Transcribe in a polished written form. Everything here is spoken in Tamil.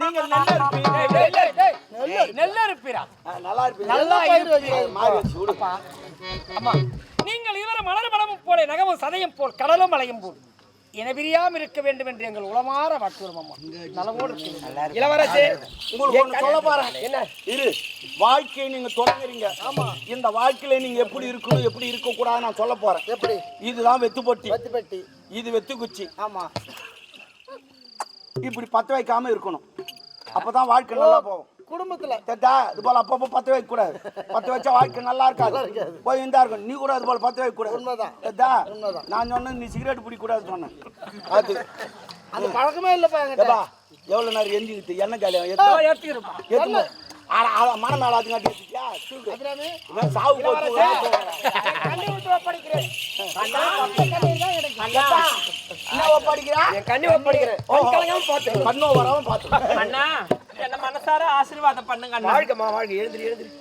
நீங்கள் நல்லா இருப்பீரா? நல்லா இருப்பீங்க. அம்மா, நீங்கள் இதுவரை மலர் மலமும் போல நகமும் சதையும் போல் கடலும் மலையும் போல் இனபிரியாம இருக்க வேண்டும் என்று எங்கள் உளமாற வாக்குறும். அம்மா நலமோடு இளவரசே, உங்களுக்கு சொல்ல போறேன். என்ன இரு வாழ்க்கையை நீங்க தொடங்குறீங்க. ஆமா, இந்த வாழ்க்கையில நீங்க எப்படி இருக்கணும் எப்படி இருக்க கூடாது நான் சொல்ல போறேன். எப்படி? இதுதான் வெத்துப்பட்டி, இது வெத்து குச்சி. ஆமா, இப்படி பத்த வைக்காம இருக்கணும். அப்பதான் வாழ்க்கை நல்லா போகும் குடும்பத்துல. கேட்டா இது போல அப்பப்போ பத்த வைக்க கூடாது. பத்த வச்சா வாழ்க்கை நல்லா இருக்காது, போய் இருந்தா இருக்கும். நீ கூட அது போல பத்த வைக்க கூடாது. உண்மைதான். கேட்டா நான் சொன்னேன் நீ சிகரெட் பிடிக்க கூடாது சொன்னேன். அது பழக்கமே இல்லப்பா. எவ்வளவு நேரம் எந்திக்கிட்டு என்ன காலியா மன மேல அது காட்டியா சாவு படிக்கிறேன். கண்ணோ வராம பாத்து என்ன மனசார ஆசீர்வாதம் பண்ணுங்க. வாழ்க்கை எழுந்திரி